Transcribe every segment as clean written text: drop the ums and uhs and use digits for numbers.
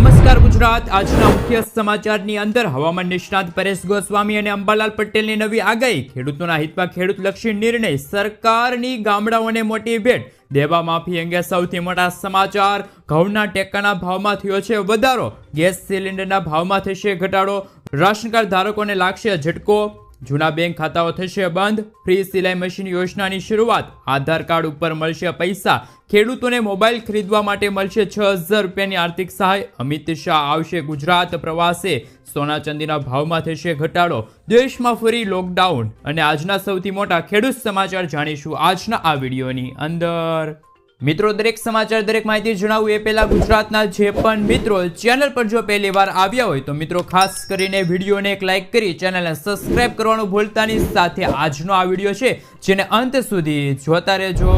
નમસ્કાર ગુજરાત। આજના મુખ્ય સમાચારની અંદર હવામાન નિષ્ણાત પરેશ ગોસ્વામી અને અંબાલાલ પટેલની નવી આગાહી, ખેડૂતોના હિતમાં ખેડૂતલક્ષી નિર્ણય, સરકારની ગામડાઓને મોટી ભેટ, દેવા માફી અંગે સૌથી મોટા સમાચાર, ઘઉંના ટેકાના ભાવમાં થયો છે વધારો, ગેસ સિલિન્ડરના ભાવમાં થશે ઘટાડો, રાશન કાર્ડ ધારકોને લાગશે ઝટકો, જૂના બેંક ખાતાઓ થશે બંધ, ફ્રી સિલાઈ મશીન યોજનાની શરૂઆત, આધાર કાર્ડ ઉપર મળશે પૈસા, ખેડૂતોને મોબાઈલ ખરીદવા માટે મળશે 6,000 રૂપિયાની આર્થિક સહાય, અમિત શાહ આવશે ગુજરાત પ્રવાસે, સોના ચાંદીના ભાવમાં થશે ઘટાડો, દેશમાં ફરી લોકડાઉન અને આજના સૌથી મોટા ખેડૂત સમાચાર જાણીશું આજના આ વિડીયોની અંદર। મિત્રો, દરેક સમાચાર, દરેક માહિતી જણાવું એ પહેલા ગુજરાતના જે પણ મિત્રો ચેનલ પર જો પહેલી વાર આવ્યા હોય તો મિત્રો ખાસ કરીને વિડીયોને એક લાઈક કરી ચેનલને સબસ્ક્રાઇબ કરવાનું ભૂલતા નહીં। સાથે આજનો આ વિડીયો છે જેને અંત સુધી જોતા રહેજો।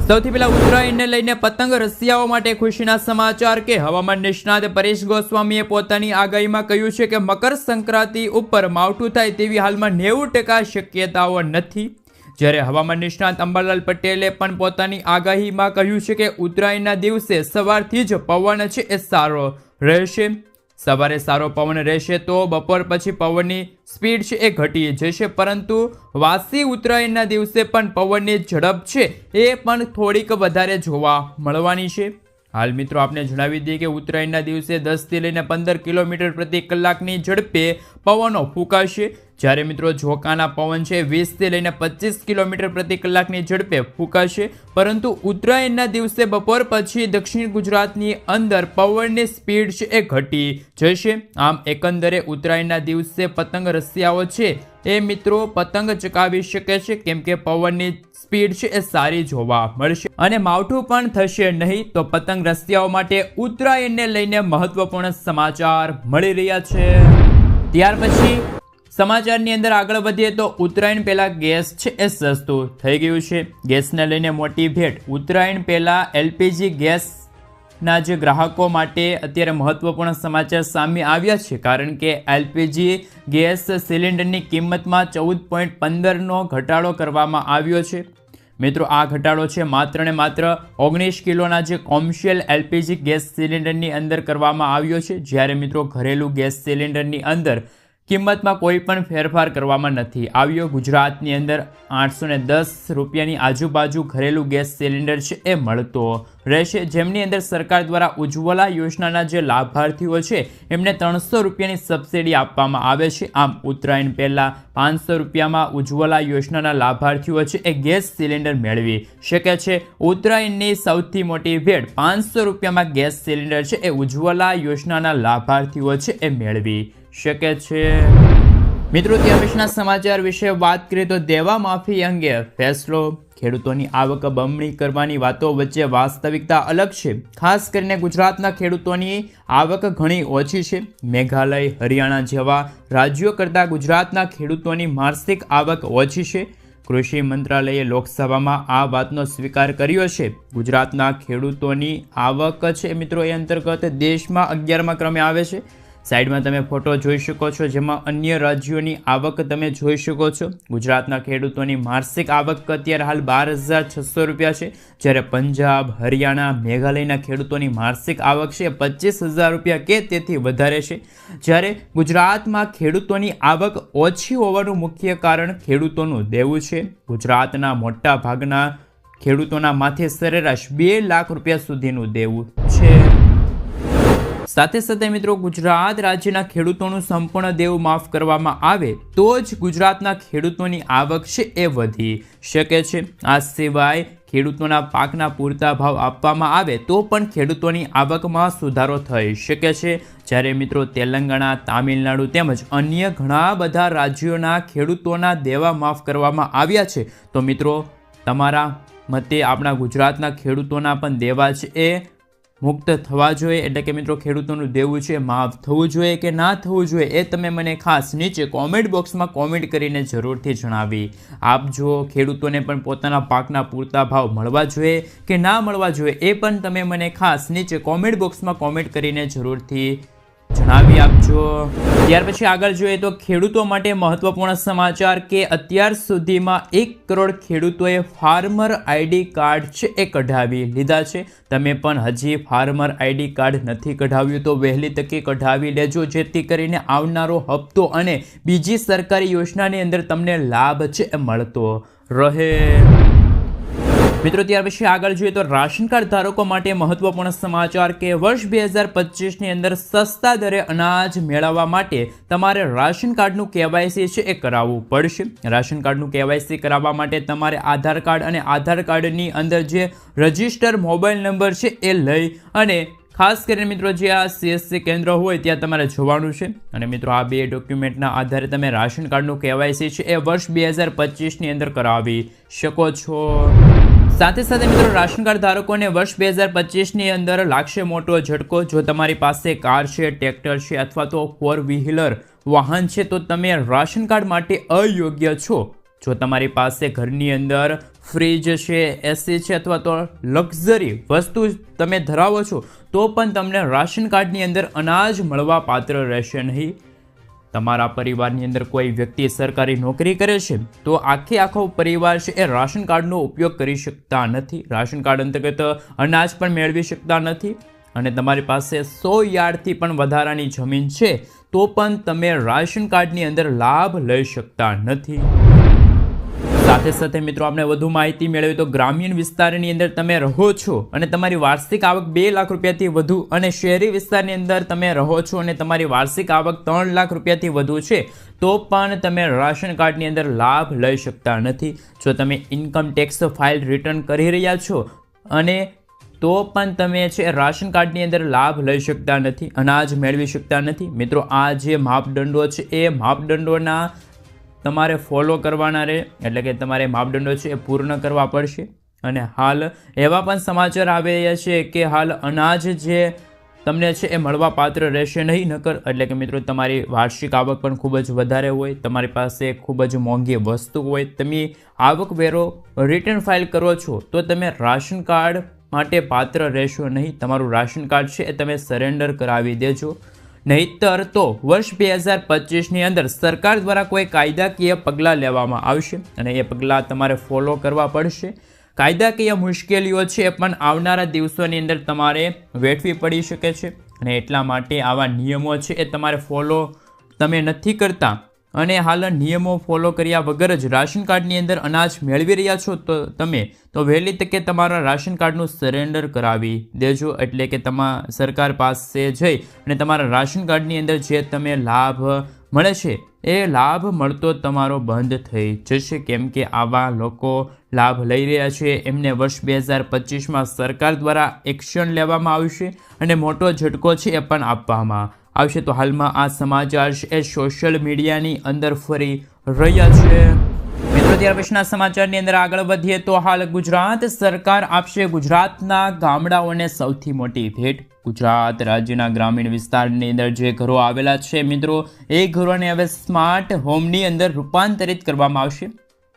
સૌથી પહેલા ઉત્તરાયણને લઈને પતંગ રસિયાઓ માટે ખુશીના સમાચાર કે હવામાન નિષ્ણાત પરેશ ગોસ્વામીએ પોતાની આગાહીમાં કહ્યું છે કે મકર સંક્રાંતિ ઉપર માવઠું થાય તેવી હાલમાં 90% શક્યતાઓ નથી। જ્યારે હવામાન નિષ્ણાત અંબાલાલ પટેલે પણ પોતાની આગાહીમાં કહ્યું છે કે ઉત્તરાયણના દિવસે સવારથી જ પવન છે એ સારો રહેશે। સવારે સારો પવન રહેશે તો બપોર પછી પવનની સ્પીડ છે એ ઘટી જશે, પરંતુ વાસી ઉત્તરાયણના દિવસે પણ પવનની ઝડપ છે એ પણ થોડીક વધારે જોવા મળવાની છે। હાલ મિત્રો આપણે જણાવી દઈએ કે ઉત્તરાયણના દિવસે 10 થી લઈને 15 કિલોમીટર પ્રતિ કલાકની ઝડપે પવનો ફૂંકાશે, જ્યારે મિત્રો ઝોકાના પવન છે 20 થી લઈને 25 કિલોમીટર પ્રતિ કલાકની ઝડપે ફૂંકાશે, પરંતુ ઉત્તરાયણના દિવસે બપોર પછી દક્ષિણ ગુજરાતની અંદર પવનની સ્પીડ છે એ ઘટી જશે। આમ એકંદરે ઉત્તરાયણના દિવસે પતંગ રસિયાઓ છે એ મિત્રો પતંગ ચકાવી શકે છે, કેમ કે પવનની સ્પીડ છે એ સારી જોવા મળશે અને માવઠું પણ થશે નહીં। તો પતંગ રસિયાઓ માટે ઉત્તરાયણને લઈને મહત્વપૂર્ણ સમાચાર મળી રહ્યા છે। ત્યાર પછી સમાચારની અંદર આગળ વધીએ તો ઉત્તરાયણ પહેલા ગેસ છે એ સસ્તું થઈ ગયું છે। ગેસને લઈને મોટી ભેટ, ઉત્તરાયણ પહેલા LPG ગેસના જે ગ્રાહકો માટે અત્યારે મહત્વપૂર્ણ સમાચાર સામે આવ્યા છે, કારણ કે LPG ગેસ સિલિન્ડરની કિંમતમાં 14.15નો ઘટાડો કરવામાં આવ્યો છે। મિત્રો આ ઘટાડો છે માત્ર ને માત્ર 19 કિલોના જે કોમર્શિયલ LPG ગેસ સિલિન્ડરની અંદર કરવામાં આવ્યો છે, જ્યારે મિત્રો ઘરેલું ગેસ સિલિન્ડરની અંદર કિંમતમાં કોઈ પણ ફેરફાર કરવામાં નથી આવ્યો। ગુજરાતની અંદર 810 રૂપિયાની આજુબાજુ ઘરેલું ગેસ સિલિન્ડર છે એ મળતો રહેશે, જેમની અંદર સરકાર દ્વારા ઉજ્જવલા યોજનાના જે લાભાર્થીઓ છે એમને 300 રૂપિયાની સબસિડી આપવામાં આવે છે। આમ ઉત્તરાયણ પહેલાં 500 રૂપિયામાં ઉજ્જવલા યોજનાના લાભાર્થીઓ છે એ ગેસ સિલિન્ડર મેળવી શકે છે। ઉત્તરાયણની સૌથી મોટી ભેટ, 500 રૂપિયામાં ગેસ સિલિન્ડર છે એ ઉજ્જવલા યોજનાના લાભાર્થીઓ છે એ મેળવી શકે છે। મિત્રો, ત્યાર પછીના સમાચાર વિશે વાત કરીએ તો દેવા માફી અંગે ફેસલો, ખેડૂતોની આવક બમણી કરવાની વાતો વચ્ચે વાસ્તવિકતા અલગ છે। ખાસ કરીને ગુજરાતના ખેડૂતોની આવક ઘણી ઓછી છે। મેઘાલય, હરિયાણા જેવા રાજ્યો કરતાં ગુજરાતના ખેડૂતોની માસિક આવક ઓછી છે। કૃષિ મંત્રાલયે લોકસભામાં આ વાતનો સ્વીકાર કર્યો છે। ગુજરાતના ખેડૂતોની આવક છે મિત્રો એ અંતર્ગત દેશમાં 11મા ક્રમે આવે છે। સાઈડમાં તમે ફોટો જોઈ શકો છો, જેમાં અન્ય રાજ્યોની આવક તમે જોઈ શકો છો। ગુજરાતના ખેડૂતોની માસિક આવક અત્યારે હાલ 12,600 રૂપિયા છે, જ્યારે પંજાબ, હરિયાણા, મેઘાલયના ખેડૂતોની માસિક આવક છે 25,000 રૂપિયા કે તેથી વધારે છે। જ્યારે ગુજરાતમાં ખેડૂતોની આવક ઓછી હોવાનું મુખ્ય કારણ ખેડૂતોનું દેવું છે। ગુજરાતના મોટા ભાગના ખેડૂતોના માથે સરેરાશ 2 લાખ રૂપિયા સુધીનું દેવું છે। સાથે સાથે મિત્રો ગુજરાત રાજ્યના ખેડૂતોનું સંપૂર્ણ દેવું માફ કરવામાં આવે તો જ ગુજરાતના ખેડૂતોની આવક છે એ વધી શકે છે। આ સિવાય ખેડૂતોના પાકના પૂરતા ભાવ આપવામાં આવે તો પણ ખેડૂતોની આવકમાં સુધારો થઈ શકે છે। જ્યારે મિત્રો તેલંગાણા, તામિલનાડુ તેમજ અન્ય ઘણા બધા રાજ્યોના ખેડૂતોના દેવા માફ કરવામાં આવ્યા છે, તો મિત્રો તમારા મતે આપણા ગુજરાતના ખેડૂતોના પણ દેવા છે એ મુક્ત થવા જોઈએ, એટલે કે મિત્રો ખેડૂતોનું દેવું છે માફ થવું જોઈએ કે ના થવું જોઈએ એ તમે મને ખાસ નીચે કોમેન્ટ બોક્સમાં કોમેન્ટ કરીને જરૂરથી જણાવી આપજો। ખેડૂતોને પણ પોતાના પાકના પૂરતા ભાવ મળવા જોઈએ કે ના મળવા જોઈએ એ પણ તમે મને ખાસ નીચે કોમેન્ટ બોક્સમાં કોમેન્ટ કરીને જરૂરથી જણાવી આપજો। ત્યાર પછી આગળ જોઈએ તો ખેડૂતો માટે મહત્વપૂર્ણ સમાચાર કે અત્યાર સુધીમાં 1 કરોડ ખેડૂતોએ ફાર્મર આઈડી કાર્ડ છે એ કઢાવી લીધા છે। તમે પણ હજી ફાર્મર આઈડી કાર્ડ નથી કઢાવ્યું તો વહેલી તકે કઢાવી લેજો, જેથી કરીને આવનારો હપ્તો અને બીજી સરકારી યોજનાની અંદર તમને લાભ છે એ મળતો રહે। મિત્રો ત્યાર પછી આગળ જોઈએ તો રાશન કાર્ડ ધારકો માટે મહત્વપૂર્ણ સમાચાર કે વર્ષ 2025ની અંદર સસ્તા દરે અનાજ મેળવવા માટે તમારે રાશન કાર્ડનું KYC છે એ કરાવવું પડશે। રાશન કાર્ડનું KYC કરાવવા માટે તમારે આધાર કાર્ડ અને આધાર કાર્ડની અંદર જે રજિસ્ટર મોબાઈલ નંબર છે એ લઈ અને ખાસ કરીને મિત્રો જે આ CSC કેન્દ્ર હોય ત્યાં તમારે જવાનું છે અને મિત્રો આ 2 ડોક્યુમેન્ટના આધારે તમે રાશન કાર્ડનું KYC છે એ વર્ષ 2025ની અંદર કરાવી શકો છો। સાથે સાથે મિત્રો રાશન કાર્ડ ધારકોને વર્ષ 2025ની અંદર લાગશે મોટો ઝટકો। જો તમારી પાસે કાર છે, ટ્રેક્ટર છે અથવા તો 4 વ્હીલર વાહન છે તો તમે રાશન કાર્ડ માટે અયોગ્ય છો। જો તમારી પાસે ઘરની અંદર ફ્રીજ છે, AC છે અથવા તો લક્ઝરી વસ્તુ તમે ધરાવો છો તો પણ તમને રાશન કાર્ડની અંદર અનાજ મળવા પાત્ર રહેશે નહીં। તમારા પરિવારની અંદર કોઈ વ્યક્તિ સરકારી નોકરી કરે છે તો આખો પરિવાર છે એ રાશન કાર્ડનો ઉપયોગ કરી શકતા નથી, રાશન કાર્ડ અંતર્ગત અનાજ પણ મેળવી શકતા નથી। અને તમારી પાસે 100 યાર્ડથી પણ વધારાની જમીન છે તો પણ તમે રાશન કાર્ડની અંદર લાભ લઈ શકતા નથી। સાથે સાથે મિત્રો આપણે વધુ માહિતી મેળવી તો ગ્રામીણ વિસ્તારની અંદર તમે રહો છો અને તમારી વાર્ષિક આવક 2 લાખ રૂપિયાથી વધુ અને શહેરી વિસ્તારની અંદર તમે રહો છો અને તમારી વાર્ષિક આવક 3 લાખ રૂપિયાથી વધુ છે તો પણ તમે રાશન કાર્ડની અંદર લાભ લઈ શકતા નથી। જો તમે ઇન્કમ ટેક્સ ફાઇલ રિટર્ન કરી રહ્યા છો અને તો પણ તમે છે રાશન કાર્ડની અંદર લાભ લઈ શકતા નથી, અનાજ મેળવી શકતા નથી। મિત્રો આ જે માપદંડો છે એ માપદંડોના તમારે ફોલો કરવાના રહે, એટલે કે તમારે માપદંડો છે એ પૂર્ણ કરવા પડશે। અને હાલ એવા પણ સમાચાર આવી રહ્યા છે કે હાલ અનાજ જે તમને છે એ મળવા પાત્ર રહેશે નહીં, નકર એટલે કે મિત્રો તમારી વાર્ષિક આવક પણ ખૂબ જ વધારે હોય, તમારી પાસે ખૂબ જ મોંઘી વસ્તુ હોય, તમે આવકવેરો રિટર્ન ફાઇલ કરો છો તો તમે રાશન કાર્ડ માટે પાત્ર રહેશો નહીં। તમારું રાશન કાર્ડ છે એ તમે સરેન્ડર કરાવી દેજો, નહીતર તો વર્ષ 2025ની અંદર સરકાર દ્વારા કોઈ કાયદાકીય પગલાં લેવામાં આવશે અને એ પગલાં તમારે ફોલો કરવા પડશે। કાયદાકીય મુશ્કેલીઓ છે પણ આવનારા દિવસોની અંદર તમારે વેઠવી પડી શકે છે અને એટલા માટે આવા નિયમો છે એ તમારે ફોલો તમે નથી કરતા અને હાલ નિયમો ફોલો કર્યા વગર જ રાશન કાર્ડની અંદર અનાજ મેળવી રહ્યા છો તો વહેલી તકે તમારા રાશન કાર્ડનું સરેન્ડર કરાવી દેજો, એટલે કે સરકાર પાસે જઈ અને તમારા રાશન કાર્ડની અંદર જે તમે લાભ મળે છે એ લાભ મળતો તમારો બંધ થઈ જશે, કેમ કે આવા લોકો લાભ લઈ રહ્યા છે એમને વર્ષ 2025માં સરકાર દ્વારા એક્શન લેવામાં આવશે અને મોટો ઝટકો છે એ પણ આપવામાં આવશે। તો હાલમાં આ સમાચાર એ સોશિયલ મીડિયાની અંદર ફરી રહ્યા છે। મિત્રો ત્યાર પછીના સમાચારની અંદર આગળ વધીએ તો હાલ ગુજરાત સરકાર આપશે ગુજરાતના ગામડાઓને સૌથી મોટી ભેટ। ગુજરાત રાજ્યના ગ્રામીણ વિસ્તારની અંદર જે ઘરો આવેલા છે મિત્રો એ ઘરોને હવે સ્માર્ટ હોમની અંદર રૂપાંતરિત કરવામાં આવશે।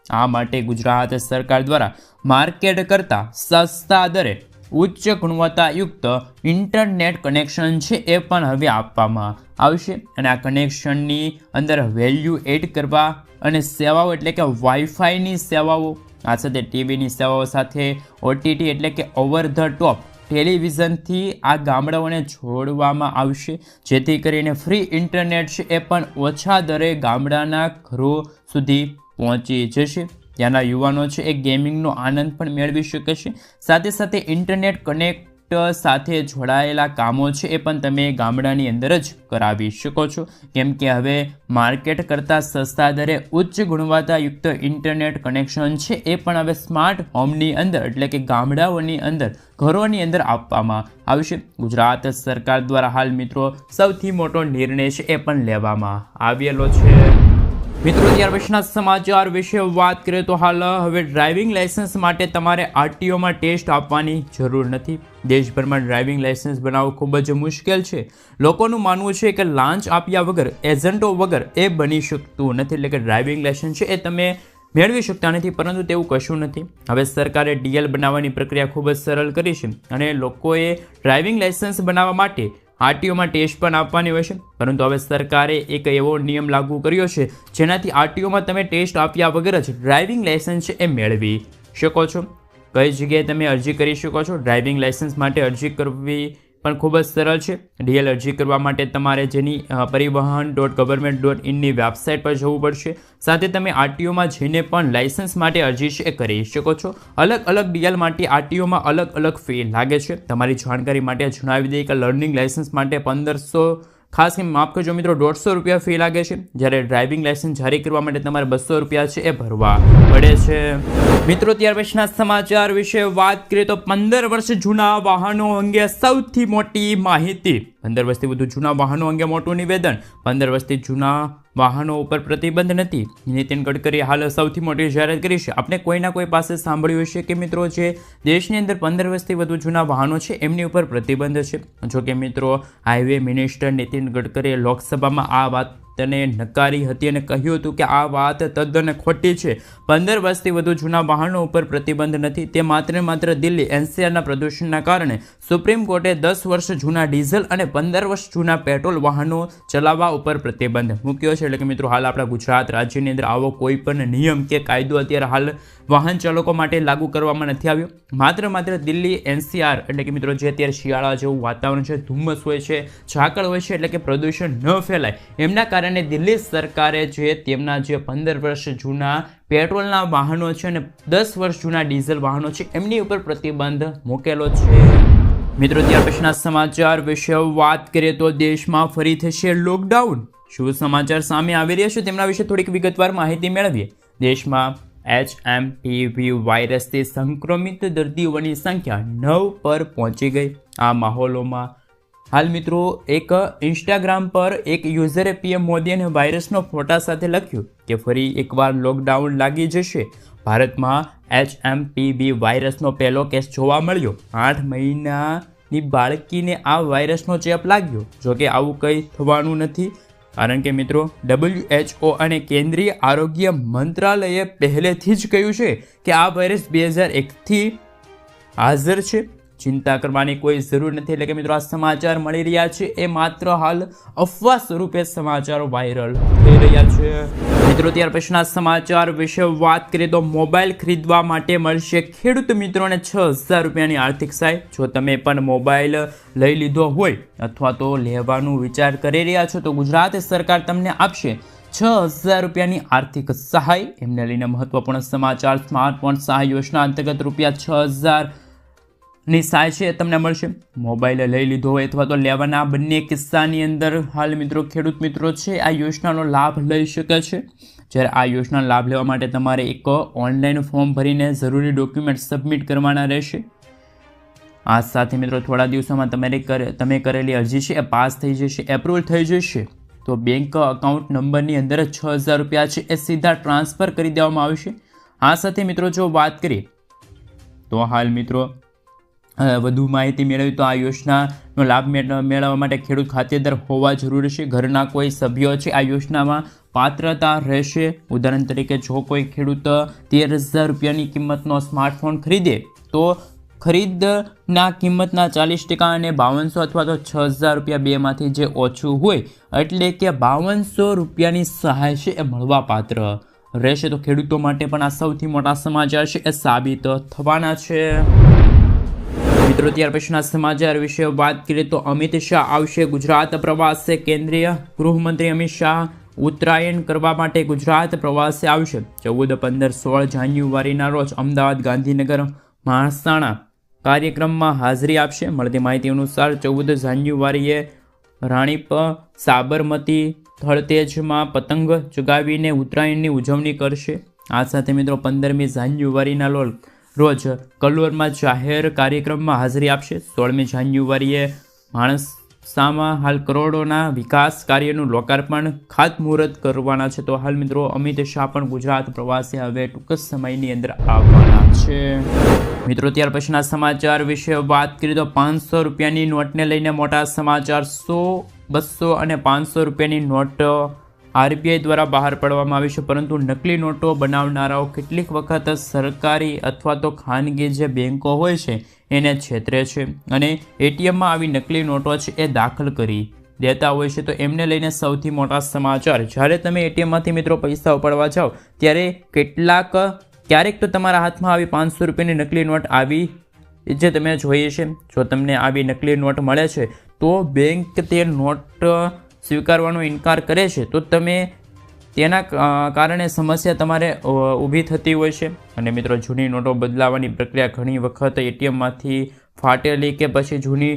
આ માટે ગુજરાત સરકાર દ્વારા માર્કેટ કરતાં સસ્તા દરે ઉચ્ચ ગુણવત્તાયુક્ત ઇન્ટરનેટ કનેક્શન છે એ પણ હવે આપવામાં આવશે અને આ કનેક્શનની અંદર વેલ્યુ એડ કરવા અને સેવાઓ એટલે કે વાઈફાઈની સેવાઓ, આ સાથે ટીવીની સેવાઓ સાથે OTT એટલે કે ઓવર ધ ટોપ ટેલિવિઝનથી આ ગામડાઓને જોડવામાં આવશે, જેથી કરીને ફ્રી ઇન્ટરનેટ છે એ પણ ઓછા દરે ગામડાના ઘરો સુધી પહોંચી જશે। ત્યાંના યુવાનો છે એ ગેમિંગનો આનંદ પણ મેળવી શકે છે, સાથે સાથે ઇન્ટરનેટ કનેક્ટ સાથે જોડાયેલા કામો છે એ પણ તમે ગામડાની અંદર જ કરાવી શકો છો, કેમ કે હવે માર્કેટ કરતાં સસ્તા દરે ઉચ્ચ ગુણવત્તાયુક્ત ઇન્ટરનેટ કનેક્શન છે એ પણ હવે સ્માર્ટ હોમની અંદર એટલે કે ગામડાઓની અંદર ઘરોની અંદર આપવામાં આવશે। ગુજરાત સરકાર દ્વારા હાલ મિત્રો સૌથી મોટો નિર્ણય છે એ પણ લેવામાં આવેલો છે। મિત્રો ત્યાર પછીના સમાચાર વિશે વાત કરીએ તો હાલ હવે ડ્રાઇવિંગ લાયસન્સ માટે તમારે RTOમાં ટેસ્ટ આપવાની જરૂર નથી। દેશભરમાં ડ્રાઇવિંગ લાયસન્સ બનાવવું ખૂબ જ મુશ્કેલ છે। લોકોનું માનવું છે કે લાંચ આપ્યા વગર, એજન્ટો વગર એ બની શકતું નથી, એટલે કે ડ્રાઇવિંગ લાયસન્સ છે એ તમે મેળવી શકતા નથી, પરંતુ તેવું કશું નથી। હવે સરકારે DL બનાવવાની પ્રક્રિયા ખૂબ જ સરળ કરી છે અને લોકોએ ડ્રાઇવિંગ લાયસન્સ બનાવવા માટે આરટીઓમાં ટેસ્ટ પણ આપવાની હોય છે, પરંતુ હવે સરકારે એક એવો નિયમ લાગુ કર્યો છે જેનાથી આરટીઓમાં તમે ટેસ્ટ આપ્યા વગર જ ડ્રાઇવિંગ લાઇસન્સ છે એ મેળવી શકો છો. કઈ જગ્યાએ તમે અરજી કરી શકો છો? ડ્રાઇવિંગ લાઇસન્સ માટે અરજી કરવી પણ ખૂબ જ સરળ છે. ડીએલ અરજી કરવા માટે તમારે જેની પરિવહન.gov.in ની વેબસાઇટ પર જવું પડશે. સાથે તમે આરટીઓમાં જઈને પણ લાઇસન્સ માટે અરજી છે એ કરી શકો છો. અલગ અલગ ડીએલ માટે આરટીઓમાં અલગ અલગ ફી લાગે છે. તમારી જાણકારી માટે જણાવી દઈએ કે લર્નિંગ લાઇસન્સ માટે 1500 ખાસ કે માફ કરજો મિત્રો 150 રૂપિયા ફી લાગે છે, જ્યારે ડ્રાઇવિંગ લાઇસન્સ જારી કરવા માટે તમારે 200 રૂપિયા છે એ ભરવા પડે છે. મિત્રો ત્યાર પછીના સમાચાર વિશે વાત કરીએ તો 15 વર્ષ જૂના વાહનો અંગે સૌથી મોટી માહિતી. 15 વર્ષથી વધુ જૂના વાહનો અંગે મોટું નિવેદન. 15 વર્ષથી જૂના વાહનો ઉપર પ્રતિબંધ નથી. નીતિન ગડકરીએ હાલ સૌથી મોટી જાહેરાત કરી છે. આપણે કોઈના કોઈ પાસે સાંભળ્યું હશે કે મિત્રો જે દેશની અંદર 15 વર્ષથી વધુ જૂના વાહનો છે એમની ઉપર પ્રતિબંધ છે. જો કે મિત્રો હાઈવે મિનિસ્ટર નીતિન ગડકરીએ લોકસભામાં આ વાત તેને નકારી હતી અને કહ્યું હતું કે આ વાત તદ્દન ખોટી છે. 15 વર્ષથી વધુ જૂના વાહનો ઉપર પ્રતિબંધ નથી. તે માત્ર દિલ્હી એનસીઆરના પ્રદૂષણના કારણે સુપ્રીમ કોર્ટે 10 વર્ષ જૂના ડીઝલ અને 15 વર્ષ જૂના પેટ્રોલ વાહનો ચલાવવા ઉપર પ્રતિબંધ મૂક્યો છે. એટલે કે મિત્રો હાલ આપણા ગુજરાત રાજ્યની અંદર આવો કોઈ પણ નિયમ કે કાયદો અત્યારે હાલ વાહન ચાલકો માટે લાગુ કરવામાં નથી આવ્યો. માત્ર દિલ્હી એનસીઆર એટલે કે મિત્રો જે અત્યારે શિયાળા જેવું વાતાવરણ છે, ધુમ્મસ હોય છે, ઝાકળ હોય છે, એટલે કે પ્રદૂષણ ન ફેલાય એમના કારણે દિલ્હી સરકારે જે તેમના જે 15 વર્ષ જૂના પેટ્રોલના વાહનો છે અને 10 વર્ષ જૂના ડીઝલ વાહનો છે એમની ઉપર પ્રતિબંધ મૂકેલો છે. મિત્રો ત્યાર પછીના સમાચાર વિશે વાત કરીએ તો દેશમાં ફરી થશે લોકડાઉન. શું સમાચાર સામે આવી રહ્યા છે તેમના વિશે થોડીક વિગતવાર માહિતી મેળવીએ. દેશમાં HMPV વાયરસથી સંક્રમિત દર્દીઓની સંખ્યા 9 પર પહોંચી ગઈ. આ માહોલમાં હાલ મિત્રો એક ઇન્સ્ટાગ્રામ પર એક યુઝરે પીએમ મોદી અને વાયરસનો ફોટા સાથે લખ્યું કે ફરી એકવાર લોકડાઉન લાગી જશે. ભારતમાં HMPV વાયરસનો પહેલો કેસ જોવા મળ્યો. 8 મહિનાની બાળકીને આ વાયરસનો ચેપ લાગ્યો. જોકે આવું કંઈ થવાનું નથી, કારણ કે મિત્રો WHO અને કેન્દ્રીય આરોગ્ય મંત્રાલયે પહેલેથી જ કહ્યું છે કે આ વાયરસ 2001થી હાજર છે. ચિંતા કરવાની કોઈ જરૂર નથી. એટલે કે મિત્રો આ સમાચાર મળી રહ્યા છે એ માત્ર હાલ અફવા સ્વરૂપે સમાચારો વાયરલ થઈ રહ્યા છે. મિત્રો ત્યાર પછીના સમાચાર વિશે વાત કરીએ તો મોબાઈલ ખરીદવા માટે મળશે ખેડૂત મિત્રોને 6000 રૂપિયાની આર્થિક સહાય. જો તમે પણ મોબાઈલ લઈ લીધો હોય અથવા તો લેવાનું વિચાર કરી રહ્યા છો તો ગુજરાત સરકાર તમને આપશે 6000 રૂપિયાની આર્થિક સહાય. એમને લઈને મહત્વપૂર્ણ સમાચાર. સ્માર્ટફોન સહાય યોજના અંતર્ગત રૂપિયા 6000 ની સહાય છે તમને મળશે. મોબાઈલ લઈ લીધો હોય અથવા તો લેવાના બંને કિસ્સાની અંદર હાલ મિત્રો ખેડૂત મિત્રો છે આ યોજનાનો લાભ લઈ શકે છે. જ્યારે આ યોજનાનો લાભ લેવા માટે તમારે એક ઓનલાઈન ફોર્મ ભરીને જરૂરી ડોક્યુમેન્ટ સબમિટ કરવાના રહેશે. આ સાથે મિત્રો થોડા દિવસોમાં તમે કરેલી અરજી છે એ પાસ થઈ જશે, એપ્રુવલ થઈ જશે. તો બેંક અકાઉન્ટ નંબરની અંદર 6000 રૂપિયા છે એ સીધા ટ્રાન્સફર કરી દેવામાં આવશે. આ સાથે મિત્રો જો વાત કરીએ તો હાલ મિત્રો વધુ માહિતી મેળવી તો આ યોજનાનો લાભ મેળવવા માટે ખેડૂત ખાતેદાર હોવા જરૂરી છે. ઘરના કોઈ સભ્યો છે આ યોજનામાં પાત્રતા રહેશે. ઉદાહરણ તરીકે જો કોઈ ખેડૂત 13000 રૂપિયાની કિંમતનો સ્માર્ટફોન ખરીદે તો ખરીદના કિંમતના 40% અને 5200 અથવા તો 6000 રૂપિયા બેમાંથી જે ઓછું હોય એટલે કે 5200 રૂપિયાની સહાય છે એ મળવા પાત્ર રહેશે. તો ખેડૂતો માટે પણ આ સૌથી મોટા સમાચાર છે એ સાબિત થવાના છે. મિત્રો ત્યાર પછીના સમાચાર વિશે વાત કરીએ તો અમિત શાહ આવશે ગુજરાત પ્રવાસે. કેન્દ્રીય ગૃહમંત્રી અમિત શાહ ઉત્તરાયણ કરવા માટે ગુજરાત પ્રવાસે આવશે. 14, 15, 16 જાન્યુઆરીના રોજ અમદાવાદ, ગાંધીનગર, મહેસાણા કાર્યક્રમમાં હાજરી આપશે. મળતી માહિતી અનુસાર 14 જાન્યુઆરીએ રાણીપ સાબરમતી થળતેજમાં પતંગ ચગાવીને ઉત્તરાયણની ઉજવણી કરશે. આ સાથે મિત્રો 15મી જાન્યુઆરીના રોજ કલ્લોરમાં જાહેર કાર્યક્રમમાં હાજરી આપશે. 16મી જાન્યુઆરીએ માણસામાં હાલ કરોડોના વિકાસ કાર્યનું લોકાર્પણ ખાતમુહૂર્ત કરવાના છે. તો હાલ મિત્રો અમિત શાહ પણ ગુજરાત પ્રવાસે હવે ટૂંક સમયની અંદર આવવાના છે. મિત્રો ત્યાર પછીના સમાચાર વિશે વાત કરીએ તો 500 રૂપિયાની નોટને લઈને મોટા સમાચાર. 100, 200 અને 500 રૂપિયાની નોટ RBI દ્વારા બહાર પાડવામાં આવી છે, પરંતુ નકલી નોટો બનાવનારાઓ કેટલીક વખત સરકારી અથવા તો ખાનગી જે બેન્કો હોય છે એને છેતરે છે અને ATMમાં આવી નકલી નોટો છે એ દાખલ કરી દેતા હોય છે. તો એમને લઈને સૌથી મોટા સમાચાર, જ્યારે તમે ATMમાંથી મિત્રો પૈસા ઉપાડવા જાઓ ત્યારે ક્યારેક તો તમારા હાથમાં આવી 500 રૂપિયાની નકલી નોટ આવી જે તમે જોઈએ છે. જો તમને આવી નકલી નોટ મળે છે તો બેંક તે નોટ સ્વીકારવાનો ઇનકાર કરે છે, તો તમે તેના કારણે સમસ્યા તમારે ઊભી થતી હોય છે. અને મિત્રો જૂની નોટો બદલાવાની પ્રક્રિયા ઘણી વખત ATMમાંથી ફાટેલી કે પછી જૂની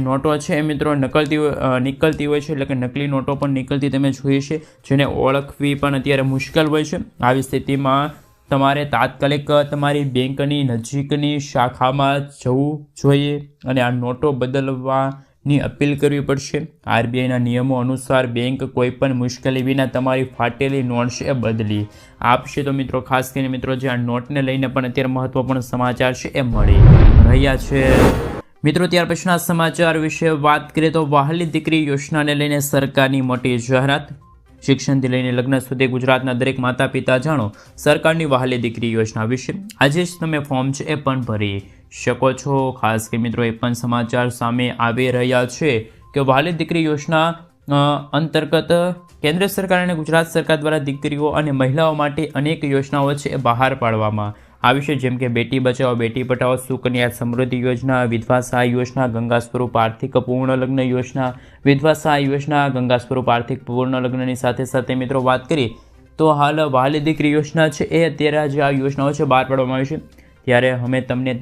નોટો છે એ મિત્રો નીકળતી હોય છે, એટલે કે નકલી નોટો પણ નીકળતી તમે જોઈ છે, જેને ઓળખવી પણ અત્યારે મુશ્કેલ હોય છે. આવી સ્થિતિમાં તમારે તાત્કાલિક તમારી બેંકની નજીકની શાખામાં જવું જોઈએ અને આ નોટો બદલવાની અપીલ કરવી પડશે. RBIના નિયમો અનુસાર બેંક કોઈપણ મુશ્કેલી વિના તમારી ફાટેલી નોટ છે એ બદલી આપશે. તો મિત્રો ખાસ કરીને મિત્રો જે આ નોટને લઈને પણ અત્યારે મહત્વપૂર્ણ સમાચાર છે એ મળી રહ્યા છે. મિત્રો ત્યાર પછીના સમાચાર વિશે વાત કરીએ તો વહાલી દીકરી યોજનાને લઈને સરકારની મોટી જાહેરાત. શિક્ષણથી લઈને લગ્ન સુધી ગુજરાતના દરેક માતા પિતા જાણો સરકારની વહાલી દીકરી યોજના વિશે. આજે જ તમે ફોર્મ છે એ પણ ભરી શકો છો. ખાસ કે મિત્રો એ પણ સમાચાર સામે આવી રહ્યા છે કે વહાલી દીકરી યોજના અંતર્ગત કેન્દ્ર સરકાર અને ગુજરાત સરકાર દ્વારા દીકરીઓ અને મહિલાઓ માટે અનેક યોજનાઓ છે એ બહાર પાડવામાં આવી છે, જેમ કે બેટી બચાવો બેટી પઢાઓ, સુકન્યા સમૃદ્ધિ યોજના, વિધવા સહાય યોજના, ગંગા સ્વરૂપ આર્થિક પૂર્ણ લગ્ન યોજના, વિધવા સહાય યોજના, ગંગા સ્વરૂપ આર્થિક પૂર્ણ લગ્નની સાથે સાથે મિત્રો વાત કરીએ તો હાલ વહાલી દીકરી યોજના છે એ અત્યારે જે આ યોજનાઓ છે બહાર પાડવામાં આવી છે, ત્યારે અમે તમને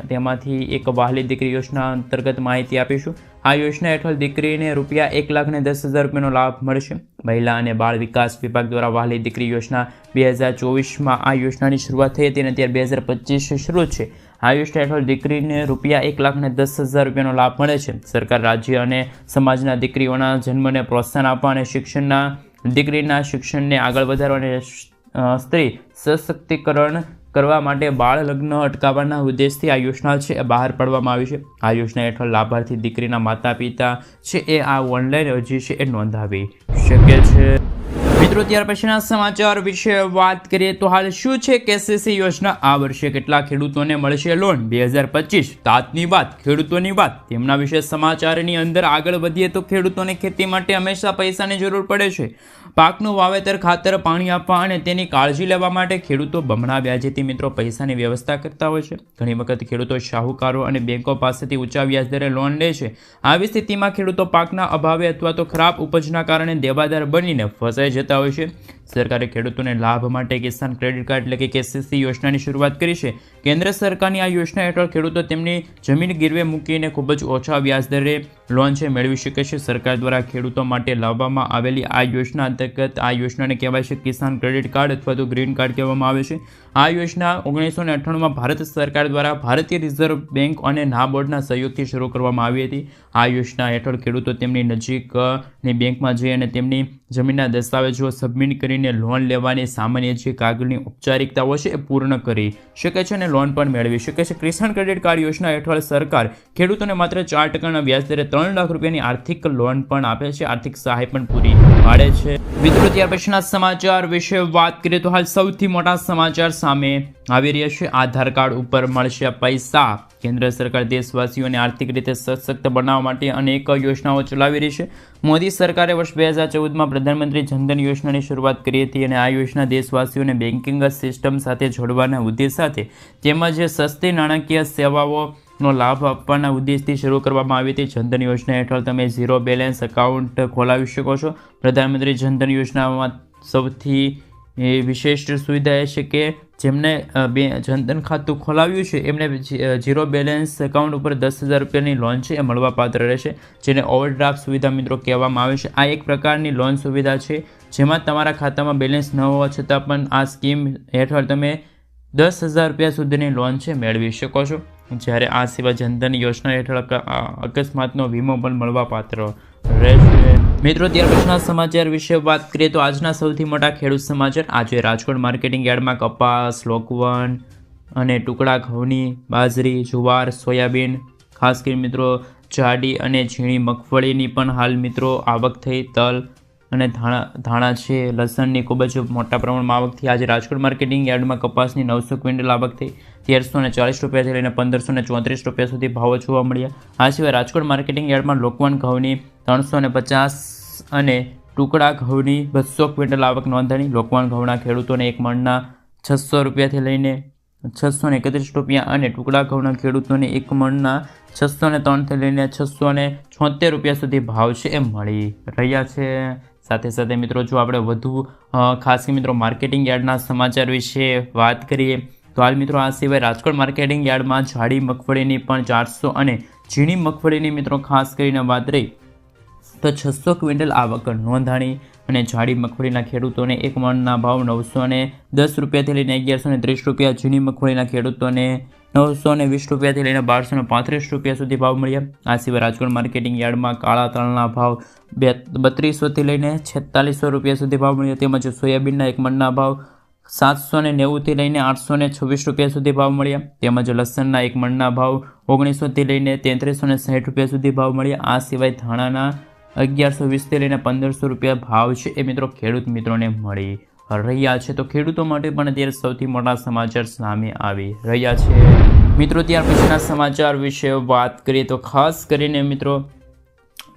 તેમાંથી એક વહાલી દીકરી યોજના અંતર્ગત માહિતી આપીશું. આ યોજના હેઠળ દીકરીને ₹1,10,000 રૂપિયાનો લાભ મળશે. મહિલા અને બાળ વિકાસ વિભાગ દ્વારા વહાલી દીકરી યોજના 2024માં આ યોજનાની શરૂઆત થઈ હતી અને અત્યારે 2025 શરૂ છે. આ યોજના હેઠળ દીકરીને ₹1,10,000 રૂપિયાનો લાભ મળે છે. સરકાર રાજ્ય અને સમાજના દીકરીઓના જન્મને પ્રોત્સાહન આપવા અને દીકરીના શિક્ષણને આગળ વધારવા અને સ્ત્રી સશક્તિકરણ કરવા માટે બાળ લગ્ન અટકાવવાના ઉદ્દેશથી આ યોજના છે એ બહાર પાડવામાં આવી છે. આ યોજના હેઠળ લાભાર્થી દીકરીના માતા પિતા છે એ આ ઓનલાઈન અરજી છે એ નોંધાવી શકે છે. મિત્રો ત્યાર પછીના સમાચાર વિશે વાત કરીએ તો હાલ શું છે KCC યોજના, આ વર્ષે કેટલા ખેડૂતોને મળશે લોન, 2025 તાતની વાત, ખેડૂતોની વાત, તેમના વિશે સમાચારની અંદર આગળ વધીએ તો ખેડૂતોને ખેતી માટે હંમેશા પૈસાની જરૂર પડે છે. પાકનું વાવેતર, ખાતર, પાણી આપવા અને તેની કાળજી લેવા માટે ખેડૂતો બમણા વ્યાજેથી મિત્રો પૈસાની વ્યવસ્થા કરતા હોય છે. ઘણી વખત ખેડૂતો શાહુકારો અને બેંકો પાસેથી ઊંચા વ્યાજદરે લોન લે છે. આવી સ્થિતિમાં ખેડૂતો પાકના અભાવે અથવા તો ખરાબ ઉપજના કારણે દેવાદાર બનીને ફસાઈ જતા હોય છે. સરકારે ખેડૂતોને લાભ માટે કિસાન ક્રેડિટ કાર્ડ એટલે કે KCC યોજનાની શરૂઆત કરી છે. કેન્દ્ર સરકારની આ યોજના હેઠળ ખેડૂતો તેમની જમીન ગીરવે મૂકીને ખૂબ જ ઓછા વ્યાજદરે લોન છે મેળવી શકે છે. સરકાર દ્વારા ખેડૂતો માટે લાવવામાં આવેલી આ યોજના અંતર્ગત આ યોજનાને કહેવાય છે કિસાન ક્રેડિટ કાર્ડ અથવા તો ગ્રીન કાર્ડ કહેવામાં આવે છે. આ યોજના 1998માં ભારત સરકાર દ્વારા ભારતીય રિઝર્વ બેંક અને નાબાર્ડના સહયોગથી શરૂ કરવામાં આવી હતી. આ યોજના હેઠળ ખેડૂતો તેમની નજીકની બેંકમાં જઈ અને તેમની જમીનના દસ્તાવેજો સબમિટ કરીને લોન લેવાની સામાન્ય જે કાગળની ઔપચારિકતાઓ છે એ પૂર્ણ કરી શકે છે અને લોન પણ મેળવી શકે છે. કિસાન ક્રેડિટ કાર્ડ યોજના હેઠળ સરકાર ખેડૂતોને માત્ર 4% વ્યાજદરે 3 લાખ રૂપિયાની આર્થિક લોન પણ આપે છે, આર્થિક સહાય પણ પૂરી પાડે છે. મિત્રો ત્યાર પછીના સમાચાર વિશે વાત કરીએ તો હાલ સૌથી મોટા સમાચાર સામે આવી રહ્યા છે. આધાર કાર્ડ ઉપર મળશે પૈસા. કેન્દ્ર સરકાર દેશવાસીઓને આર્થિક રીતે સશક્ત બનાવવા માટે અનેક યોજનાઓ ચલાવી રહી છે. મોદી સરકારે વર્ષ 2014માં પ્રધાનમંત્રી જનધન યોજનાની શરૂઆત કરી હતી અને આ યોજના દેશવાસીઓને બેન્કિંગ સિસ્ટમ સાથે જોડવાના ઉદ્દેશ સાથે તેમજ સસ્તી નાણાકીય સેવાઓનો લાભ આપવાના ઉદ્દેશથી શરૂ કરવામાં આવી હતી. જનધન યોજના હેઠળ તમે ઝીરો બેલેન્સ એકાઉન્ટ ખોલાવી શકો છો. પ્રધાનમંત્રી જનધન યોજનામાં સૌથી વિશિષ્ટ સુવિધા એ છે કે જેમને જનધન ખાતું ખોલાવ્યું છે એમને ઝીરો બેલેન્સ એકાઉન્ટ ઉપર 10,000 રૂપિયાની લોન છે એ મળવાપાત્ર રહેશે, જેને ઓવરડ્રાફ્ટ સુવિધા મિત્રો કહેવામાં આવે છે. આ એક પ્રકારની લોન સુવિધા છે જેમાં તમારા ખાતામાં બેલેન્સ ન હોવા છતાં પણ આ સ્કીમ હેઠળ તમે 10,000 રૂપિયા સુધીની લોન છે મેળવી શકો છો. જ્યારે આ સિવાય જનધન યોજના હેઠળ અકસ્માતનો વીમો પણ મળવાપાત્ર રહેશે. મિત્રો ત્યાર પછીના સમાચાર વિશે વાત કરીએ તો આજના સૌથી મોટા ખેડૂત સમાચાર. આજે રાજકોટ માર્કેટિંગ યાર્ડમાં કપાસ, લોકવન અને ટુકડા ઘઉંની, બાજરી, જુવાર, સોયાબીન, ખાસ કરીને મિત્રો જાડી અને ઝીણી મગફળીની પણ હાલ મિત્રો આવક થઈ. તલ અને ધાણા છે, લસણની ખૂબ જ મોટા પ્રમાણમાં આવક થઈ. આજે રાજકોટ માર્કેટિંગ યાર્ડમાં કપાસની 900 ક્વિન્ટલ આવક થઈ. 1340 રૂપિયાથી લઈને 1534 રૂપિયા સુધી ભાવો જોવા મળ્યા. આ સિવાય રાજકોટ માર્કેટિંગ યાર્ડમાં લોકવન ઘઉંની 350 અને ટુકડા ઘઉંની 200 ક્વિન્ટલ આવક નોંધાણી. લોકવન ઘઉંના ખેડૂતોને એક મણના 600 રૂપિયાથી લઈને 631 રૂપિયા અને ટુકડા ઘઉંના ખેડૂતોને એક મણના 603થી લઈને 676 રૂપિયા સુધી ભાવ છે એ મળી રહ્યા છે. સાથે સાથે મિત્રો જો આપણે વધુ ખાસ મિત્રો માર્કેટિંગ યાર્ડના સમાચાર વિશે વાત કરીએ તો હાલ મિત્રો આ સિવાય રાજકોટ માર્કેટિંગ યાર્ડમાં જાડી મગફળીની પણ 400 અને ઝીણી મગફળીની મિત્રો ખાસ કરીને વાત રહી તો 600 ક્વિન્ટલ આવક નોંધાણી. અને જાડી મગફળીના ખેડૂતોને એક મણના ભાવ 910 રૂપિયાથી લઈને 1130 રૂપિયા, ઝીણી મગફળીના ખેડૂતોને 920 રૂપિયાથી લઈને 1235 રૂપિયા સુધી ભાવ મળ્યા. આ સિવાય રાજકોટ માર્કેટિંગ યાર્ડમાં કાળા તલના ભાવ 3200થી લઈને 4600 રૂપિયા સુધી ભાવ મળ્યા. તેમજ સોયાબીનના એક મણના ભાવ 790થી લઈને 826 રૂપિયા સુધી ભાવ મળ્યા. તેમજ લસણના એક મણના ભાવ 1900થી લઈને 3360 રૂપિયા સુધી ભાવ મળ્યા. આ સિવાય ધાણાના 1120થી લઈને 1500 રૂપિયા ભાવ છે એ મિત્રો ખેડૂત મિત્રોને મળી રહ્યા છે. તો ખેડૂતો માટે પણ અત્યારે સૌથી મોટા સમાચાર સામે આવી રહ્યા છે. મિત્રો ત્યાર પછીના સમાચાર વિશે વાત કરીએ તો ખાસ કરીને મિત્રો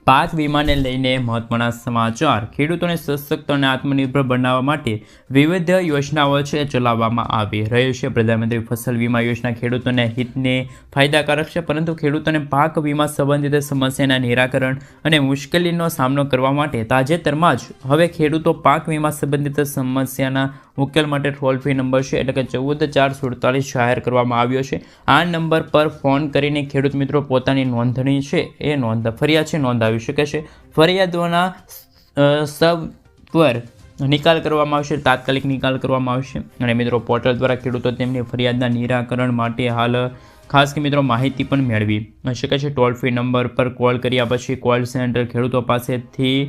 પાક વીમાને લઈને મહત્વના સમાચાર. ખેડૂતોને સશક્ત અને આત્મનિર્ભર બનાવવા માટે વિવિધ યોજનાઓ છે ચલાવવામાં આવી રહી છે. પ્રધાનમંત્રી ફસલ વીમા યોજના ખેડૂતોને હિતને ફાયદાકારક છે, પરંતુ ખેડૂતોને પાક વીમા સંબંધિત સમસ્યાના નિરાકરણ અને મુશ્કેલીનો સામનો કરવા માટે તાજેતરમાં જ હવે ખેડૂતો પાક વીમા સંબંધિત સમસ્યાના ઉકેલ માટે ટોલ ફ્રી નંબર છે એટલે કે 14447 જાહેર કરવામાં આવ્યો છે. આ નંબર પર ફોન કરીને ખેડૂત મિત્રો પોતાની નોંધણી છે એ ફરિયાદ છે નોંધાવી શકે છે. ફરિયાદોના સત્વર નિકાલ કરવામાં આવશે, તાત્કાલિક નિકાલ કરવામાં આવશે. અને મિત્રો પોર્ટલ દ્વારા ખેડૂતો તેમની ફરિયાદના નિરાકરણ માટે હાલ ખાસ કે મિત્રો માહિતી પણ મેળવી શકે છે. ટોલ ફ્રી નંબર પર કોલ કર્યા પછી કોલ સેન્ટર ખેડૂતો પાસેથી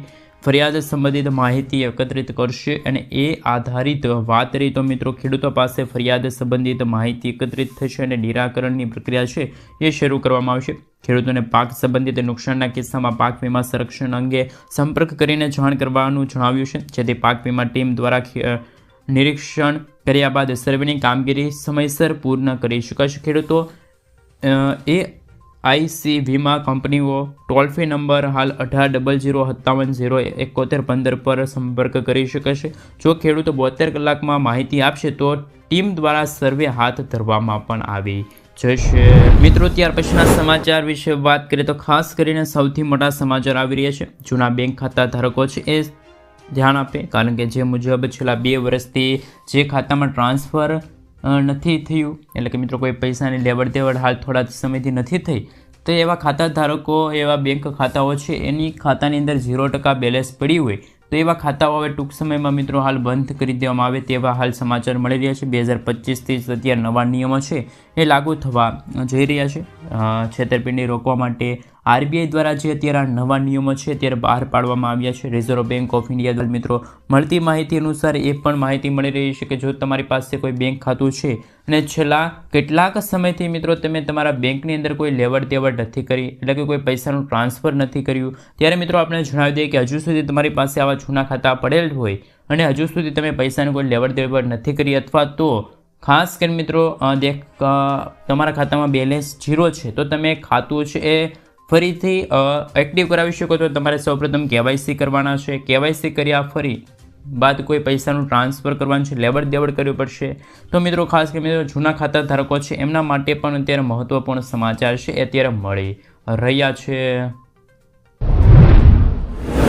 ફરિયાદ સંબંધિત માહિતી એકત્રિત કરશે અને એ આધારિત વાત રહી તો મિત્રો ખેડૂતો પાસે ફરિયાદ સંબંધિત માહિતી એકત્રિત થશે અને નિરાકરણની પ્રક્રિયા છે એ શરૂ કરવામાં આવશે. ખેડૂતોને પાક સંબંધિત નુકસાનના કિસ્સામાં પાક વીમા સંરક્ષણ અંગે સંપર્ક કરીને જાણ કરવાનું જણાવ્યું છે, જેથી પાક વીમા ટીમ દ્વારા નિરીક્ષણ કર્યા બાદ સર્વેની કામગીરી સમયસર પૂર્ણ કરી શકાશે. ખેડૂતો આઈસી વીમા કંપનીઓ ટોલ ફ્રી નંબર હાલ 1800570115 પર સંપર્ક કરી શકે છે. જો ખેડૂતો 72 કલાકમાં માહિતી આપશે તો ટીમ દ્વારા સર્વે હાથ ધરવામાં પણ આવી જશે. મિત્રો ત્યાર પછીના સમાચાર વિશે વાત કરીએ તો ખાસ કરીને સૌથી મોટા સમાચાર આવી રહ્યા છે. જૂના બેંક ખાતા ધારકો છે એ ધ્યાન આપે, કારણ કે જે મુજબ છેલ્લા 2 વર્ષથી જે ખાતામાં ટ્રાન્સફર નથી થયું એટલે કે મિત્રો કોઈ પૈસાની લેવડ દેવડ હાલ થોડા સમયથી નથી થઈ તો એવા ખાતા ધારકો, એવા બેંક ખાતાઓ છે એની ખાતાની અંદર 0% બેલેન્સ પડી હોય તો એવા ખાતાઓ હવે ટૂંક સમયમાં મિત્રો હાલ બંધ કરી દેવામાં આવે તેવા હાલ સમાચાર મળી રહ્યા છે. 2025થી અત્યારે નવા નિયમો છે એ લાગુ થવા જઈ રહ્યા છે. છેતરપિંડી રોકવા માટે આરબીઆઈ દ્વારા જે અત્યારે નવા નિયમો છે અત્યારે બહાર પાડવામાં આવ્યા છે. રિઝર્વ બેંક ઓફ ઇન્ડિયા દ્વારા મિત્રો મળતી માહિતી અનુસાર એ પણ માહિતી મળી રહી છે કે જો તમારી પાસે કોઈ બેંક ખાતું છે અને છેલ્લા કેટલાક સમયથી મિત્રો તમે તમારા બેંકની અંદર કોઈ લેવડ દેવડ નથી કરી એટલે કે કોઈ પૈસાનું ટ્રાન્સફર નથી કર્યું, ત્યારે મિત્રો આપણે જણાવી દઈએ કે હજુ સુધી તમારી પાસે આવા જૂના ખાતા પડેલ હોય અને હજુ સુધી તમે પૈસાની કોઈ લેવડ દેવડ નથી કરી અથવા તો ખાસ કરીને મિત્રો તમારા ખાતામાં બેલેન્સ 0 છે તો તમે ખાતું છે એ ફરીથી એક્ટિવ કરાવી શકો તો તમારે સૌપ્રથમ કેવાયસી કરવાના છે. કેવાયસી કર્યા ફરી બાદ કોઈ પૈસાનું ટ્રાન્સફર કરવાનું છે, લેવડ દેવડ કરવી પડશે. તો મિત્રો ખાસ કરીને મિત્રો જૂના ખાતા ધારકો છે એમના માટે પણ અત્યારે મહત્વપૂર્ણ સમાચાર છે એ અત્યારે મળી રહ્યા છે.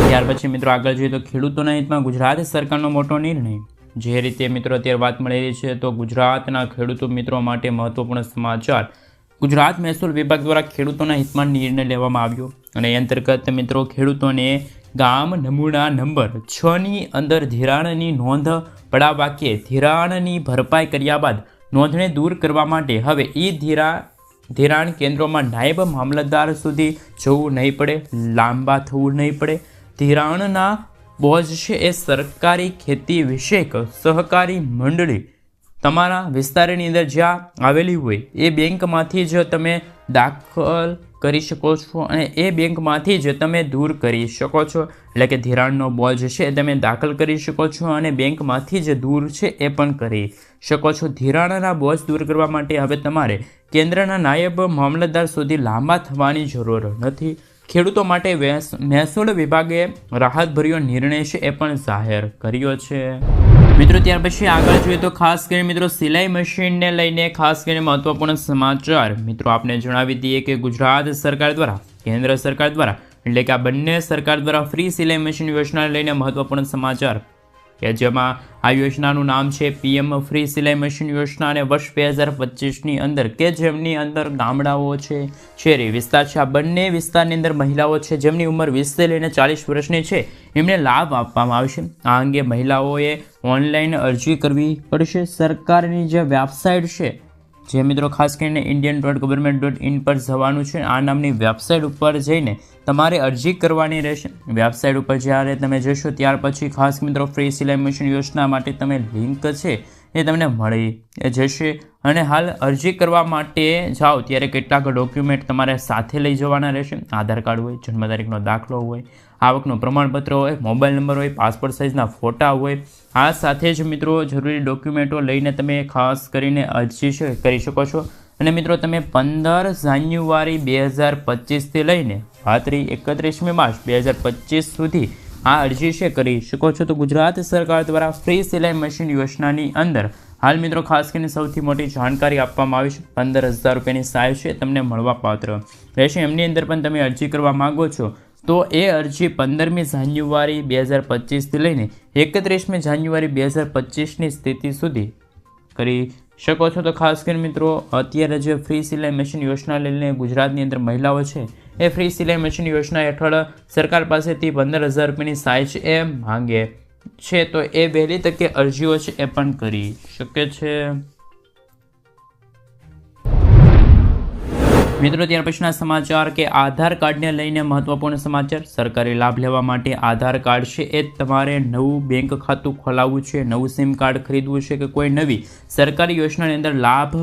ત્યાર પછી મિત્રો આગળ જોઈએ તો ખેડૂતોના હિતમાં ગુજરાત સરકારનો મોટો નિર્ણય. જે રીતે મિત્રો અત્યારે વાત મળી રહી છે તો ગુજરાતના ખેડૂતો મિત્રો માટે મહત્વપૂર્ણ સમાચાર. ગુજરાત મહેસૂલ વિભાગ દ્વારા ખેડૂતોના હિતમાં નિર્ણય લેવામાં આવ્યો અને એ અંતર્ગત મિત્રો ખેડૂતોને ગામ નમૂના નંબર 6ની અંદર ધિરાણની નોંધ પડાવવા કે ધિરાણની ભરપાઈ કર્યા બાદ નોંધને દૂર કરવા માટે હવે ધિરાણ કેન્દ્રોમાં નાયબ મામલતદાર સુધી જવું નહીં પડે, લાંબા થવું નહીં પડે. ધિરાણના બોજ છે એ સરકારી ખેતી વિષયક સહકારી મંડળી તમારા વિસ્તારની અંદર જ્યાં આવેલી હોય એ બેંકમાંથી જ તમે દાખલ કરી શકો છો અને એ બેંકમાંથી જ તમે દૂર કરી શકો છો. એટલે કે ધિરાણનો બોજ છે એ તમે દાખલ કરી શકો છો અને બેંકમાંથી જ દૂર છે એ પણ કરી શકો છો. ધિરાણના બોજ દૂર કરવા માટે હવે તમારે કેન્દ્રના નાયબ મામલતદાર સુધી લાંબા થવાની જરૂર નથી. ખેડૂતો માટે મહેસૂલ વિભાગે રાહતભર્યો નિર્ણય છે એ પણ જાહેર કર્યો છે. મિત્રો ત્યાર પછી આગળ જોઈએ તો ખાસ કરીને મિત્રો સિલાઈ મશીનને લઈને ખાસ કરીને મહત્વપૂર્ણ સમાચાર મિત્રો આપને જણાવી દઈએ કે ગુજરાત સરકાર દ્વારા કેન્દ્ર સરકાર દ્વારા એટલે કે આ બંને સરકાર દ્વારા ફ્રી સિલાઈ મશીન યોજનાને લઈને મહત્વપૂર્ણ સમાચાર કે જેમાં આ યોજનાનું નામ છે PM ફ્રી સિલાઈ મશીન યોજના અને વર્ષ 2025ની અંદર કે જેમની અંદર ગામડાઓ છે, શહેરી વિસ્તાર છે, આ બંને વિસ્તારની અંદર મહિલાઓ છે જેમની ઉંમર 20થી લઈને 40 વર્ષની છે એમને લાભ આપવામાં આવશે. આ અંગે મહિલાઓએ ઓનલાઈન અરજી કરવી પડશે. સરકારની જે વેબસાઇટ છે જે મિત્રો ખાસ કરીને indian.government.in પર જવાનું છે, આ નામની વેબસાઇટ ઉપર જઈને તમારે અરજી કરવાની રહેશે. વેબસાઇટ ઉપર જ્યારે તમે જશો ત્યાર પછી ખાસ મિત્રો ફ્રી સિલાઈ મશીન યોજના માટે તમે લિંક છે એ તમને મળી જશે અને હાલ અરજી કરવા માટે જાઓ ત્યારે કેટલાક ડોક્યુમેન્ટ તમારે સાથે લઈ જવાના રહેશે. આધાર કાર્ડ હોય, જન્મ તારીખનો દાખલો હોય, આવકનું પ્રમાણપત્ર હોય, મોબાઈલ નંબર હોય, પાસપોર્ટ સાઇઝના ફોટા હોય. આ સાથે જ મિત્રો જરૂરી ડોક્યુમેન્ટો લઈને તમે ખાસ કરીને અરજી કરી શકો છો. અને મિત્રો તમે 15 જાન્યુઆરી 2025થી લઈને 31મી માર્ચ 2025 સુધી આ અરજી છે કરી શકો છો. તો ગુજરાત સરકાર દ્વારા ફ્રી સિલાઈ મશીન યોજનાની અંદર હાલ મિત્રો ખાસ કરીને સૌથી મોટી જાણકારી આપવામાં આવી છે. 15,000 રૂપિયાની સહાય છે તમને મળવાપાત્ર રહેશે. એમની અંદર પણ તમે અરજી કરવા માગો છો તો એ અરજી 15મી જાન્યુઆરી 2025થી લઈને 31મી જાન્યુઆરી 2025ની સ્થિતિ સુધી કરી શકો છો. તો ખાસ કરીને મિત્રો અત્યારે જે ફ્રી સિલાઈ મશીન યોજના લઈને ગુજરાતની અંદર મહિલાઓ છે એ ફ્રી સિલાઈ મશીન યોજના હેઠળ સરકાર પાસેથી 15,000 રૂપિયાની સહાય છે એ માંગે છે. તો એ વહેલી તકે અરજીઓ છે એ પણ કરી શકે છે. મિત્રો ત્યાર પછીના સમાચાર કે આધાર કાર્ડને લઈને મહત્વપૂર્ણ સમાચાર. સરકારી લાભ લેવા માટે આધાર કાર્ડ છે એ તમારે નવું બેંક ખાતું ખોલાવવું છે, નવું સિમ કાર્ડ ખરીદવું છે કે કોઈ નવી સરકારી યોજનાની અંદર લાભ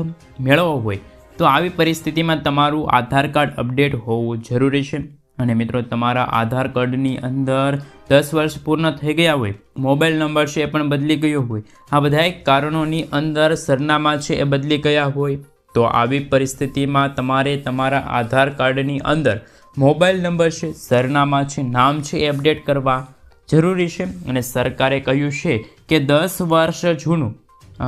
મેળવવો હોય તો આવી પરિસ્થિતિમાં તમારું આધાર કાર્ડ અપડેટ હોવું જરૂરી છે. અને મિત્રો તમારા આધાર કાર્ડની અંદર 10 વર્ષ પૂર્ણ થઈ ગયા હોય, મોબાઈલ નંબર છે એ પણ બદલી ગયો હોય, આ બધા કારણોની અંદર સરનામા છે એ બદલી ગયા હોય તો આવી પરિસ્થિતિમાં તમારે તમારા આધાર કાર્ડની અંદર મોબાઈલ નંબર છે, સરનામા છે, નામ છે એ અપડેટ કરવા જરૂરી છે. અને સરકારે કહ્યું છે કે 10 વર્ષ જૂનું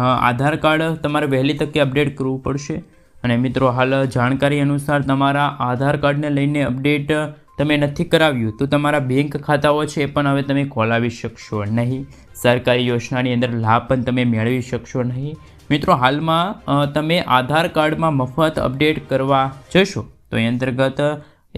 આધાર કાર્ડ તમારે વહેલી તકે અપડેટ કરવું પડશે. અને મિત્રો હાલ જાણકારી અનુસાર તમારા આધાર કાર્ડને લઈને અપડેટ તમે નથી કરાવ્યું તો તમારા બેંક ખાતાઓ છે એ પણ હવે તમે ખોલાવી શકશો નહીં. સરકારી યોજનાની અંદર લાભ પણ તમે મેળવી શકશો નહીં. મિત્રો હાલમાં તમે આધાર કાર્ડમાં મફત અપડેટ કરવા જશો તો એ અંતર્ગત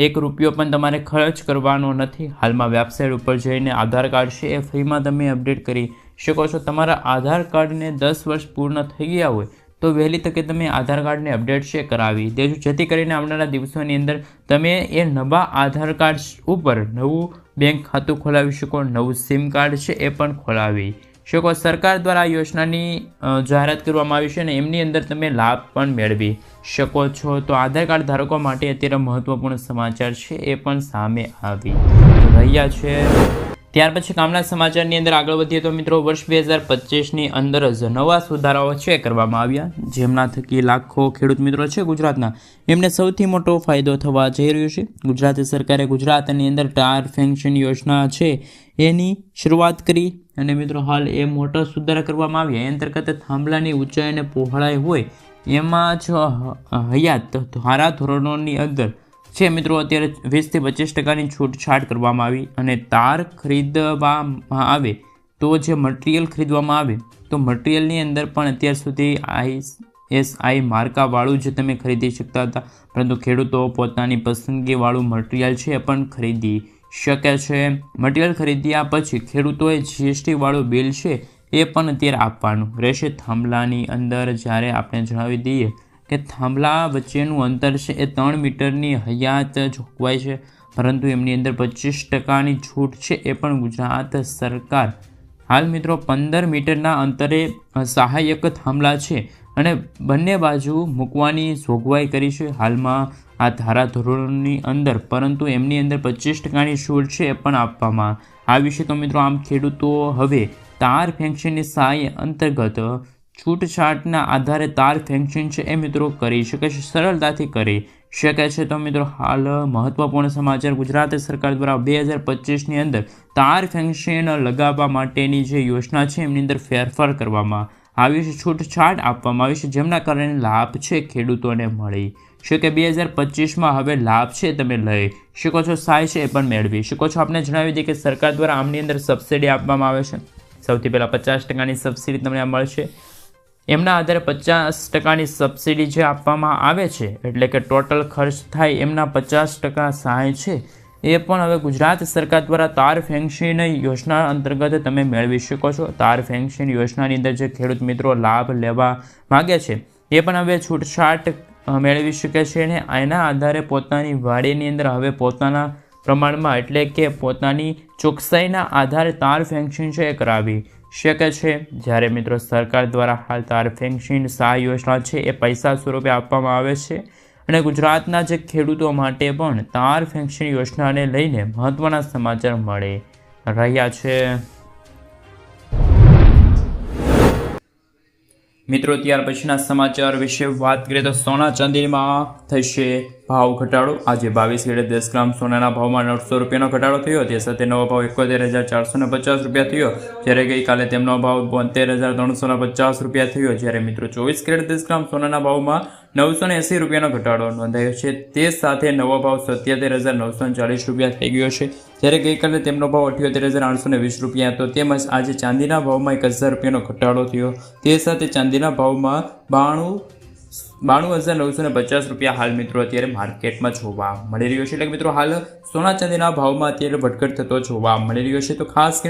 1 રૂપિયો પણ તમારે ખર્ચ કરવાનો નથી. હાલમાં વેબસાઇટ ઉપર જઈને આધાર કાર્ડ છે એ ફ્રીમાં તમે અપડેટ કરી શકો છો. તમારા આધાર કાર્ડને 10 વર્ષ પૂર્ણ થઈ ગયા હોય તો વહેલી તકે તમે આધાર કાર્ડને અપડેટ છે કરાવી દેજો, જેથી કરીને આવનારા દિવસોની અંદર તમે એ નવા આધાર કાર્ડ ઉપર નવું બેંક ખાતું ખોલાવી શકો, નવું સિમ કાર્ડ છે એ પણ ખોલાવી શકો. સરકાર દ્વારા આ યોજનાની જાહેરાત કરવામાં આવી છે અને એમની અંદર તમે લાભ પણ મેળવી શકો છો. તો આધાર કાર્ડ ધારકો માટે અત્યારે મહત્વપૂર્ણ સમાચાર છે એ પણ સામે આવી રહ્યા છે. ત્યાર પછી કામના સમાચારની અંદર આગળ વધીએ તો મિત્રો વર્ષ 2025ની અંદર જ નવા સુધારાઓ છે કરવામાં આવ્યા, જેમના થકી લાખો ખેડૂત મિત્રો છે ગુજરાતના એમને સૌથી મોટો ફાયદો થવા જઈ રહ્યો છે. ગુજરાત સરકારે ગુજરાતની અંદર ટાયર ફેન્શન યોજના છે એની શરૂઆત કરી અને મિત્રો હાલ એ મોટા સુધારા કરવામાં આવ્યા. એ અંતર્ગત થાંભલાની ઊંચાઈ અને પહોળાઈ હોય એમાં જ હયાત ધારા ધોરણોની અંદર છે મિત્રો અત્યારે 20થી 25% છૂટછાટ કરવામાં આવી. અને તાર ખરીદવામાં આવે તો જે મટીરિયલ ખરીદવામાં આવે તો મટીરિયલની અંદર પણ અત્યાર સુધી ISI માર્કાવાળું જ તમે ખરીદી શકતા હતા, પરંતુ ખેડૂતો પોતાની પસંદગીવાળું મટીરિયલ છે એ પણ ખરીદી શકે છે. મટીરિયલ ખરીદ્યા પછી ખેડૂતોએ GST વાળું બિલ છે એ પણ અત્યારે આપવાનું રહેશે. થાંભલાની અંદર જ્યારે આપણે જણાવી દઈએ કે થાંભલા વચ્ચેનું અંતર છે એ 3 મીટરની હયાત જોગવાઈ છે, પરંતુ એમની અંદર 25% છૂટ છે એ પણ ગુજરાત સરકાર હાલ મિત્રો 15 મીટરના અંતરે સહાયક થાંભલા છે અને બંને બાજુ મૂકવાની જોગવાઈ કરી છે. હાલમાં આ ધારાધોરણોની અંદર, પરંતુ એમની અંદર 25% છૂટ છે એ પણ આપવામાં આવી છે. તો મિત્રો આમ ખેડૂતો હવે તાર ફેન્સિંગની સહાય અંતર્ગત છૂટછાટના આધારે તાર ફેન્સિંગ છે એ મિત્રો કરી શકે છે, સરળતાથી કરી શકે છે. તો મિત્રો હાલ મહત્વપૂર્ણ સમાચાર, ગુજરાત સરકાર દ્વારા 2025ની અંદર તાર ફેન્સિંગ લગાવવા માટેની જે યોજના છે એમની અંદર ફેરફાર કરવામાં આવી છે, છૂટછાટ આપવામાં આવી છે, જેમના કારણે લાભ છે ખેડૂતોને મળી શકે. 2025માં હવે લાભ છે તમે લઈ શકો છો, સહાય છે એ પણ મેળવી શકો છો. આપણે જણાવી દઈએ કે સરકાર દ્વારા આમની અંદર સબસિડી આપવામાં આવે છે. સૌથી પહેલાં 50%ની સબસિડી તમને મળશે. એમના આધારે 50%ની સબસિડી જે આપવામાં આવે છે, એટલે કે ટોટલ ખર્ચ થાય એમના 50% સહાય છે એ પણ હવે ગુજરાત સરકાર દ્વારા તાર ફેન્સિંગ યોજના અંતર્ગત તમે મેળવી શકો છો. તાર ફેન્સિંગ યોજનાની અંદર જે ખેડૂત મિત્રો લાભ લેવા માગે છે એ પણ હવે છૂટછાટ મેળવી શકે છે અને એના આધારે પોતાની વાડીની અંદર હવે પોતાના પ્રમાણમાં, એટલે કે પોતાની ચોકસાઈના આધારે તાર ફેન્સિંગ છે એ કરાવી શકે છે. જ્યારે મિત્રો સરકાર દ્વારા હાલ તાર ફેન્સિંગ સહાય યોજના છે એ પૈસા સ્વરૂપે આપવામાં આવે છે અને ગુજરાતના જે ખેડૂતો માટે પણ તાર ફેન્સિંગ યોજનાને લઈને મહત્ત્વના સમાચાર મળી રહ્યા છે. મિત્રો ત્યાર પછીના સમાચાર વિશે વાત કરીએ તો સોના ચાંદીમાં થશે ભાવ ઘટાડો. આજે 22 કેરેટ 10 ગ્રામ સોનાના ભાવમાં 900 રૂપિયાનો ઘટાડો થયો. તે સાથે નવો ભાવ 71,450 રૂપિયા થયો, જ્યારે ગઈકાલે તેમનો ભાવ 72,350 રૂપિયા થયો. જ્યારે મિત્રો 24 કેરેટ 10 ગ્રામ સોનાના ભાવમાં 980 રૂપિયાનો ઘટાડો નોંધાયો છે. તે સાથે નવો ભાવ 77,940 રૂપિયા થઈ ગયો છે, જ્યારે ગઈકાલે તેમનો ભાવ 78,820 રૂપિયા હતો. તેમજ આજે ચાંદીના ભાવમાં 1,000 રૂપિયાનો ઘટાડો થયો. તે સાથે ચાંદીના ભાવમાં 92,950 રૂપિયા હાલ મિત્રો અત્યારે માર્કેટમાં જોવા મળી રહ્યો છે. એટલે મિત્રો હાલ સોના ચાંદીના ભાવમાં અત્યારે વધઘટ થતો જોવા મળી રહ્યો છે. તો ખાસ કરીને